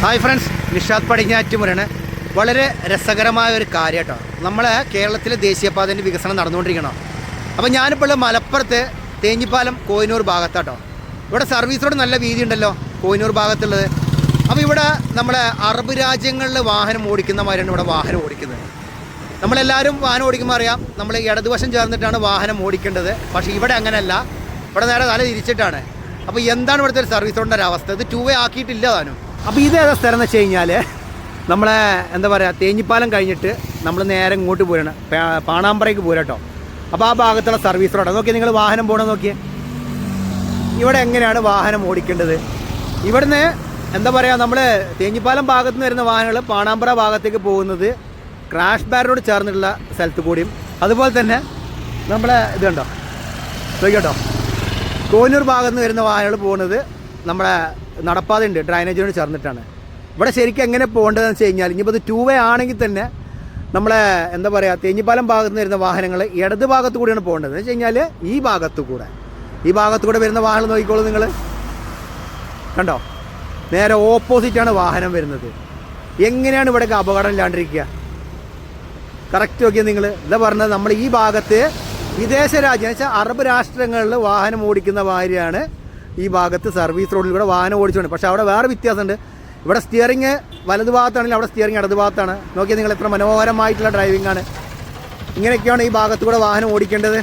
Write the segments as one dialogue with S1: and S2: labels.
S1: Hi friends, Nishad പടിഞ്ഞാറ്റുമുറാണ്. വളരെ രസകരമായ ഒരു കാര്യം കേട്ടോ. നമ്മളെ കേരളത്തിലെ ദേശീയപാതേൻ്റെ വികസനം നടന്നുകൊണ്ടിരിക്കണം. അപ്പോൾ ഞാനിപ്പോൾ മലപ്പുറത്ത് തേഞ്ഞിപ്പാലം കോഹിനൂർ ഭാഗത്താട്ടോ. ഇവിടെ സർവീസ് റോഡ് നല്ല വീതി ഉണ്ടല്ലോ കോഹിനൂർ ഭാഗത്തുള്ളത്. അപ്പോൾ ഇവിടെ നമ്മളെ അറബ് രാജ്യങ്ങളിൽ വാഹനം ഓടിക്കുന്ന മാതിരിയാണ് ഇവിടെ വാഹനം ഓടിക്കുന്നത്. നമ്മളെല്ലാവരും വാഹനം ഓടിക്കുമ്പോൾ അറിയാം, നമ്മൾ ഇടതുവശം ചേർന്നിട്ടാണ് വാഹനം ഓടിക്കേണ്ടത്. പക്ഷേ ഇവിടെ അങ്ങനെയല്ല, ഇവിടെ നേരെ തല തിരിച്ചിട്ടാണ്. അപ്പോൾ എന്താണ് ഇവിടുത്തെ ഒരു സർവീസ് റോഡിൻ്റെ ഒരു അവസ്ഥ? ഇത് 2 വേ ആക്കിയിട്ടില്ല താനും. അപ്പോൾ ഇതേതാ സ്ഥലം എന്ന് വെച്ച് കഴിഞ്ഞാൽ നമ്മളെ എന്താ പറയുക, തേഞ്ഞിപ്പാലം കഴിഞ്ഞിട്ട് നമ്മൾ നേരെ ഇങ്ങോട്ട് പോരാണ്, പാണാമ്പറയ്ക്ക് പോരാട്ടോ. അപ്പോൾ ആ ഭാഗത്തുള്ള സർവീസ് റോഡാണ്. നോക്കിയാൽ നിങ്ങൾ വാഹനം പോകണം നോക്കിയേ. ഇവിടെ എങ്ങനെയാണ് വാഹനം ഓടിക്കേണ്ടത്? ഇവിടുന്ന് എന്താ പറയുക, നമ്മൾ തേഞ്ഞിപ്പാലം ഭാഗത്ത് നിന്ന് വരുന്ന വാഹനങ്ങൾ പാണാമ്പറ ഭാഗത്തേക്ക് പോകുന്നത് ക്രാഷ് ബാരിയറോട് ചേർന്നിട്ടുള്ള സ്ഥലത്ത് കൂടിയും, അതുപോലെ തന്നെ നമ്മളെ ഇതുണ്ടോ നോക്കിയോട്ടോ, കോന്നൂർ ഭാഗത്ത് നിന്ന് വരുന്ന വാഹനങ്ങൾ പോകുന്നത് നമ്മുടെ നടപ്പാതയുണ്ട് ഡ്രൈനേജിനോട് ചേർന്നിട്ടാണ്. ഇവിടെ ശരിക്കും എങ്ങനെ പോകേണ്ടതെന്ന് വെച്ച് കഴിഞ്ഞാൽ, ഇനിയിപ്പോൾ ഇത് 2 വേ ആണെങ്കിൽ തന്നെ നമ്മളെ എന്താ പറയുക, തേഞ്ഞിപ്പാലം ഭാഗത്ത് നിന്ന് വരുന്ന വാഹനങ്ങൾ ഇടത് ഭാഗത്ത് കൂടിയാണ് പോകേണ്ടത്. എന്ന് വെച്ച് കഴിഞ്ഞാൽ ഈ ഭാഗത്ത് കൂടെ വരുന്ന വാഹനം നോക്കിക്കോളൂ നിങ്ങൾ, കണ്ടോ, നേരെ ഓപ്പോസിറ്റാണ് വാഹനം വരുന്നത്. എങ്ങനെയാണ് ഇവിടെയൊക്കെ അപകടം ഇല്ലാണ്ടിരിക്കുക? കറക്റ്റ് നോക്കിയാൽ നിങ്ങൾ ഇതാ പറഞ്ഞത്, നമ്മൾ ഈ ഭാഗത്ത് വിദേശ രാജ്യം വെച്ചാൽ അറബ് രാഷ്ട്രങ്ങളിൽ വാഹനം ഓടിക്കുന്ന മാതിരിയാണ് ഈ ഭാഗത്ത് സർവീസ് റോഡിൽ കൂടെ വാഹനം ഓടിച്ചുകൊണ്ട്. പക്ഷേ അവിടെ വേറെ വ്യത്യാസമുണ്ട്. ഇവിടെ സ്റ്റിയറിങ് വലതു ഭാഗത്താണെങ്കിൽ അവിടെ സ്റ്റിയറിങ് ഇടതു ഭാഗത്താണ്. നോക്കിയാൽ നിങ്ങൾ എത്ര മനോഹരമായിട്ടുള്ള ഡ്രൈവിംഗ് ആണ്. ഇങ്ങനെയൊക്കെയാണ് ഈ ഭാഗത്ത് കൂടെ വാഹനം ഓടിക്കേണ്ടത്.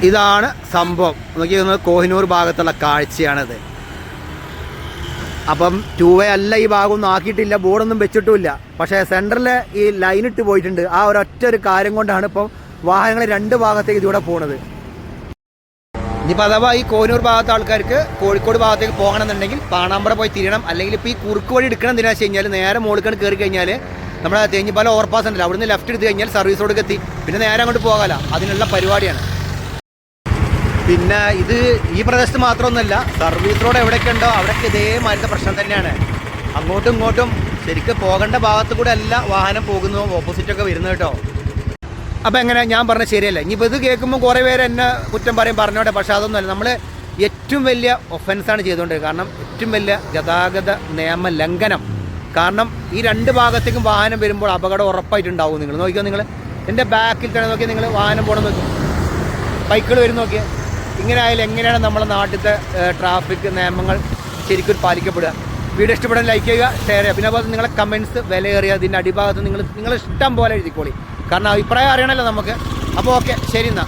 S1: ഇതാണ് സംഭവം. നോക്കിയാൽ കോഹിനൂർ ഭാഗത്തുള്ള കാഴ്ചയാണിത്. അപ്പം 2 വേ അല്ല, ഈ ഭാഗമൊന്നും ആക്കിയിട്ടില്ല, ബോർഡൊന്നും വെച്ചിട്ടുമില്ല. പക്ഷേ സെൻറ്ററിൽ ഈ ലൈനിട്ട് പോയിട്ടുണ്ട്. ആ ഒരൊറ്റ ഒരു കാര്യം കൊണ്ടാണ് ഇപ്പം വാഹനങ്ങൾ 2 ഭാഗത്തേക്ക് ഇതിലൂടെ പോകുന്നത്. ഇനിയിപ്പോൾ അഥവാ ഈ കോന്നൂർ ഭാഗത്തെ ആൾക്കാർക്ക് കോഴിക്കോട് ഭാഗത്തേക്ക് പോകണമെന്നുണ്ടെങ്കിൽ പാണാമ്പറ പോയി തിരിയണം. അല്ലെങ്കിൽ ഇപ്പോൾ ഈ കുറുക്ക് വഴി എടുക്കണം. എന്തിനാ വെച്ച് കഴിഞ്ഞാൽ നേരെ മുകളിൽ കയറി കഴിഞ്ഞാൽ നമ്മുടെ തേഞ്ഞിപ്പാലം ഓവർപാസ് ഉണ്ടല്ലോ, അവിടുന്ന് ലെഫ്റ്റ് എടുത്ത് കഴിഞ്ഞാൽ സർവീസ് റോഡിലേക്ക് എത്തി, പിന്നെ നേരെ അങ്ങോട്ട് പോകാമല്ലോ. അതിനുള്ള പരിപാടിയാണ്. പിന്നെ ഇത് ഈ പ്രദേശത്ത് മാത്രമൊന്നുമല്ല, സർവീസ് റോഡ് എവിടെയൊക്കെ ഉണ്ടോ അവിടെയൊക്കെ ഇതേമാതിരത്തെ പ്രശ്നം തന്നെയാണ്. അങ്ങോട്ടും ഇങ്ങോട്ടും ശരിക്കും പോകേണ്ട ഭാഗത്ത് കൂടെ അല്ല വാഹനം പോകുന്നതും ഓപ്പോസിറ്റൊക്കെ വരുന്നത് കേട്ടോ. അപ്പോൾ എങ്ങനെ, ഞാൻ പറഞ്ഞത് ശരിയല്ല. ഇനിയിപ്പോൾ ഇത് കേൾക്കുമ്പോൾ കുറേ പേര് എന്നെ കുറ്റം പറഞ്ഞോട്ടെ. പക്ഷേ അതൊന്നുമല്ല, നമ്മൾ ഏറ്റവും വലിയ ഒഫൻസാണ് ചെയ്തുകൊണ്ടിരിക്കുന്നത്. കാരണം ഏറ്റവും വലിയ ഗതാഗത നിയമ ലംഘനം. കാരണം ഈ 2 ഭാഗത്തേക്കും വാഹനം വരുമ്പോൾ അപകടം ഉറപ്പായിട്ടുണ്ടാവും. നിങ്ങൾ നോക്കിയോ, നിങ്ങൾ എൻ്റെ ബാക്കിൽ തന്നെ നോക്കിയാൽ നിങ്ങൾ വാഹനം പോകണം നോക്കി, ബൈക്കുകൾ വരും നോക്കിയാൽ. ഇങ്ങനെ ആയാലും എങ്ങനെയാണ് നമ്മുടെ നാട്ടിലത്തെ ട്രാഫിക് നിയമങ്ങൾ ശരിക്കും പാലിക്കപ്പെടുക? വീഡിയോ ഇഷ്ടപ്പെടാൻ ലൈക്ക് ചെയ്യുക, ഷെയർ ചെയ്യുക. പിന്നെ അതുപോലെ നിങ്ങളെ കമൻറ്റ്സ് വിലയേറിയ അതിൻ്റെ അടിഭാഗത്ത് നിങ്ങൾ ഇഷ്ടം പോലെ എഴുതിക്കോളി. കാരണം അഭിപ്രായം അറിയണമല്ലോ നമുക്ക്. അപ്പോൾ ഓക്കെ, ശരി എന്നാൽ.